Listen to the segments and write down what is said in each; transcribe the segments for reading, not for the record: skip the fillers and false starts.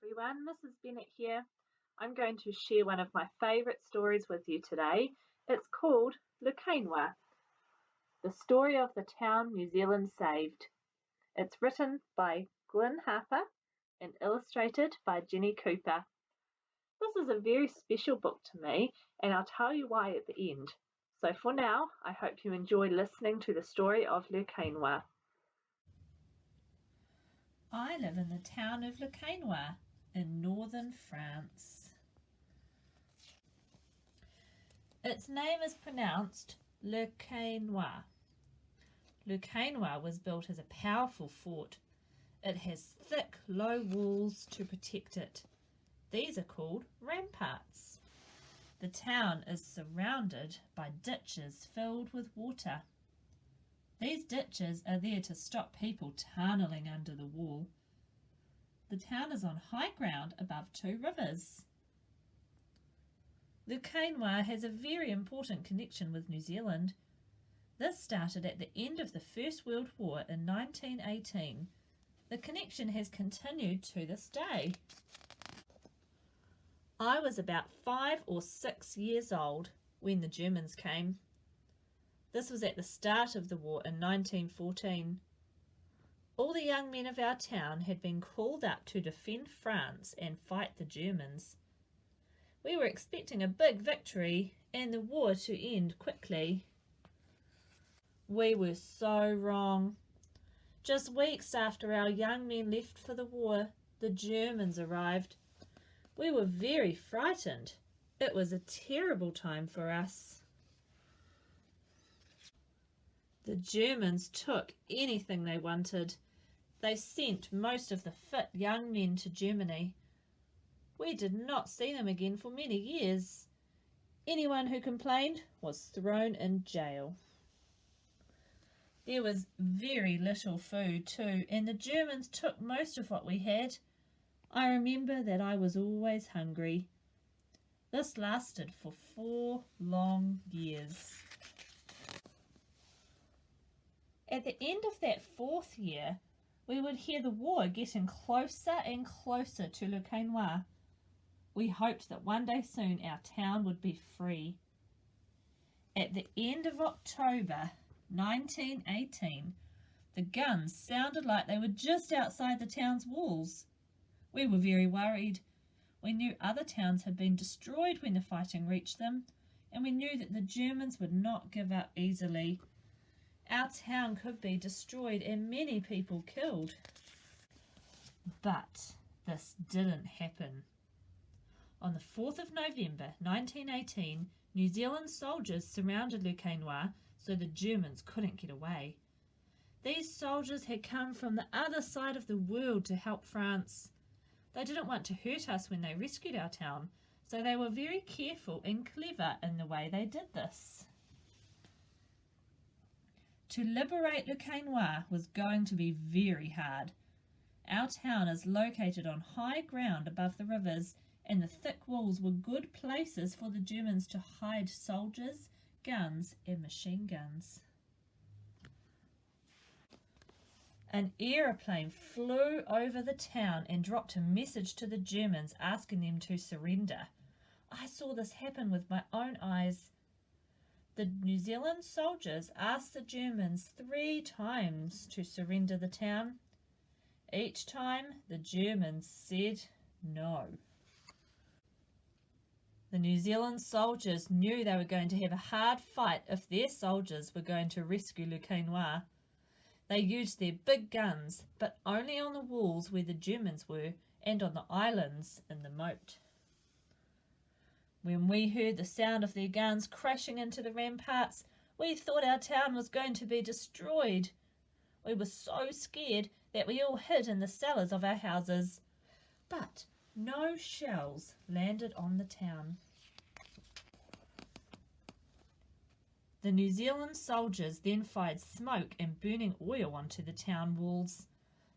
everyone, Mrs. Bennett here. I'm going to share one of my favourite stories with you today. It's called Quesnoy, the story of the town New Zealand saved. It's written by Glyn Harper and illustrated by Jenny Cooper. This is a very special book to me, and I'll tell you why at the end. So for now, I hope you enjoy listening to the story of Quesnoy. I live in the town of Quesnoy in northern France. Its name is pronounced Le Quesnoy. Le Quesnoy was built as a powerful fort. It has thick, low walls to protect it. These are called ramparts. The town is surrounded by ditches filled with water. These ditches are there to stop people tunneling under the wall. The town is on high ground above two rivers. Le Quesnoy has a very important connection with New Zealand. This started at the end of the First World War in 1918. The connection has continued to this day. I was about 5 or 6 years old when the Germans came. This was at the start of the war in 1914. All the young men of our town had been called up to defend France and fight the Germans. We were expecting a big victory and the war to end quickly. We were so wrong. Just weeks after our young men left for the war, the Germans arrived. We were very frightened. It was a terrible time for us. The Germans took anything they wanted. They sent most of the fit young men to Germany. We did not see them again for many years. Anyone who complained was thrown in jail. There was very little food too, and the Germans took most of what we had. I remember that I was always hungry. This lasted for 4 long years. At the end of that 4th year, we would hear the war getting closer and closer to Le Quesnoy. We hoped that one day soon our town would be free. At the end of October 1918, the guns sounded like they were just outside the town's walls. We were very worried. We knew other towns had been destroyed when the fighting reached them, and we knew that the Germans would not give up easily. Our town could be destroyed and many people killed. But this didn't happen. On the 4th of November 1918, New Zealand soldiers surrounded Le Quesnoy so the Germans couldn't get away. These soldiers had come from the other side of the world to help France. They didn't want to hurt us when they rescued our town, so they were very careful and clever in the way they did this. To liberate Le Quesnoy was going to be very hard. Our town is located on high ground above the rivers, and the thick walls were good places for the Germans to hide soldiers, guns, and machine guns. An aeroplane flew over the town and dropped a message to the Germans asking them to surrender. I saw this happen with my own eyes. The New Zealand soldiers asked the Germans 3 times to surrender the town. Each time the Germans said no. The New Zealand soldiers knew they were going to have a hard fight if their soldiers were going to rescue Le Quesnoy. They used their big guns, but only on the walls where the Germans were and on the islands in the moat. When we heard the sound of their guns crashing into the ramparts, we thought our town was going to be destroyed. We were so scared that we all hid in the cellars of our houses. But no shells landed on the town. The New Zealand soldiers then fired smoke and burning oil onto the town walls.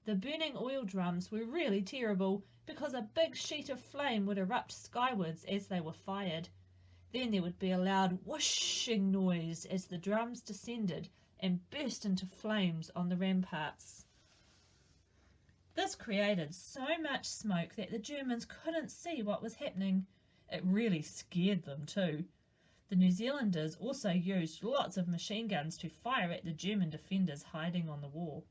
The burning oil drums were really terrible because a big sheet of flame would erupt skywards as they were fired. Then there would be a loud whooshing noise as the drums descended and burst into flames on the ramparts. This created so much smoke that the Germans couldn't see what was happening. It really scared them too. The New Zealanders also used lots of machine guns to fire at the German defenders hiding on the wall.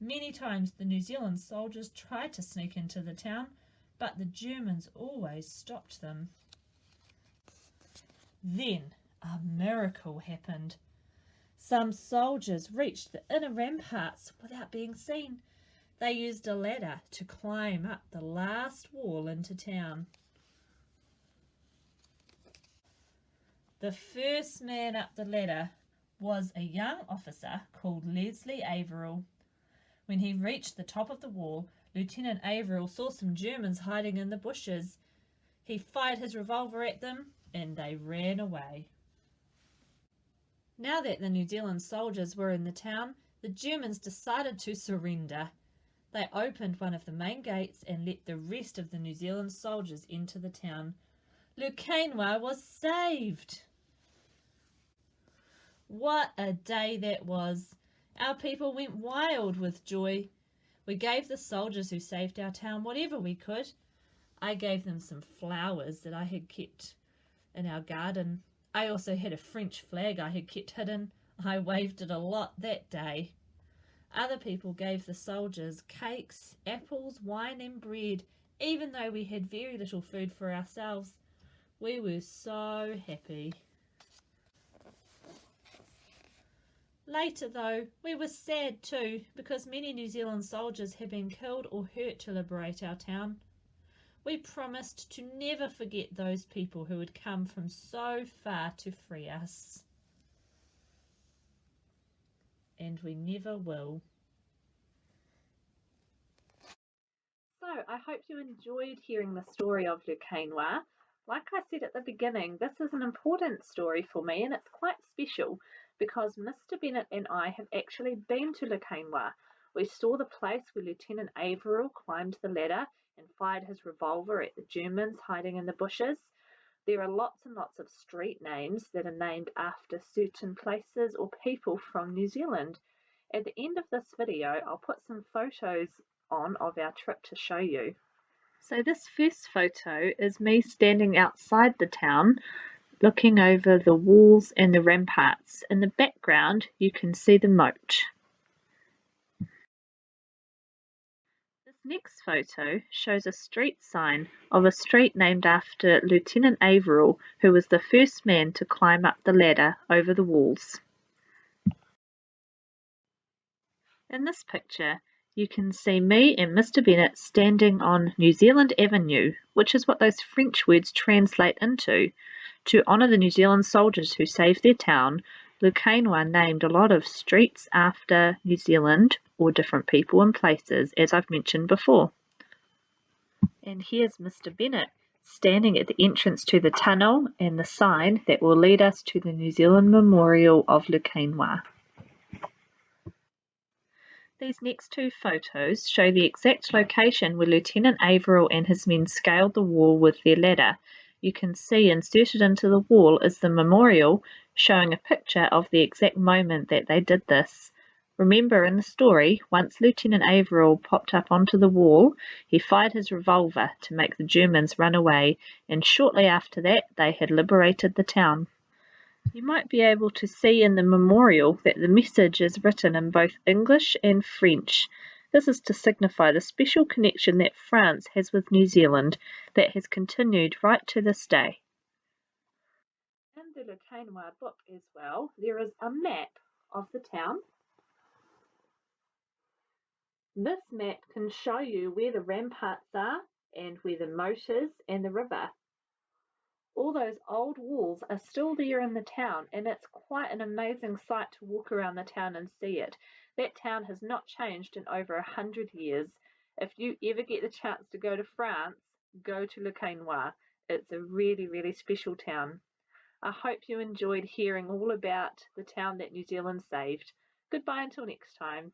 Many times the New Zealand soldiers tried to sneak into the town, but the Germans always stopped them. Then a miracle happened. Some soldiers reached the inner ramparts without being seen. They used a ladder to climb up the last wall into town. The first man up the ladder was a young officer called Leslie Averill. When he reached the top of the wall, Lieutenant Averill saw some Germans hiding in the bushes. He fired his revolver at them and they ran away. Now that the New Zealand soldiers were in the town, the Germans decided to surrender. They opened one of the main gates and let the rest of the New Zealand soldiers into the town. Lucainwa was saved! What a day that was! Our people went wild with joy. We gave the soldiers who saved our town whatever we could. I gave them some flowers that I had kept in our garden. I also had a French flag I had kept hidden. I waved it a lot that day. Other people gave the soldiers cakes, apples, wine and bread, even though we had very little food for ourselves. We were so happy. Later though, we were sad too, because many New Zealand soldiers had been killed or hurt to liberate our town. We promised to never forget those people who had come from so far to free us. And we never will. So, I hope you enjoyed hearing the story of Lucainwa. Like I said at the beginning, this is an important story for me and it's quite special because Mr. Bennett and I have actually been to Lucainwa. We saw the place where Lieutenant Averill climbed the ladder and fired his revolver at the Germans hiding in the bushes. There are lots and lots of street names that are named after certain places or people from New Zealand. At the end of this video, I'll put some photos on of our trip to show you. So this first photo is me standing outside the town looking over the walls and the ramparts. In the background you can see the moat. This next photo shows a street sign of a street named after Lieutenant Averill, who was the first man to climb up the ladder over the walls. In this picture, you can see me and Mr. Bennett standing on New Zealand Avenue, which is what those French words translate into. To honour the New Zealand soldiers who saved their town, Lucainwa named a lot of streets after New Zealand or different people and places, as I've mentioned before. And here's Mr. Bennett standing at the entrance to the tunnel and the sign that will lead us to the New Zealand Memorial of Lucainwa. These next two photos show the exact location where Lieutenant Averill and his men scaled the wall with their ladder. You can see inserted into the wall is the memorial showing a picture of the exact moment that they did this. Remember in the story, once Lieutenant Averill popped up onto the wall, he fired his revolver to make the Germans run away, and shortly after that they had liberated the town. You might be able to see in the memorial that the message is written in both English and French. This is to signify the special connection that France has with New Zealand that has continued right to this day. In the Lucainwa book as well, there is a map of the town. This map can show you where the ramparts are and where the moat is and the river. All those old walls are still there in the town, and it's quite an amazing sight to walk around the town and see it. That town has not changed in over 100 years. If you ever get the chance to go to France, go to Lucainwa. It's a really, really special town. I hope you enjoyed hearing all about the town that New Zealand saved. Goodbye until next time.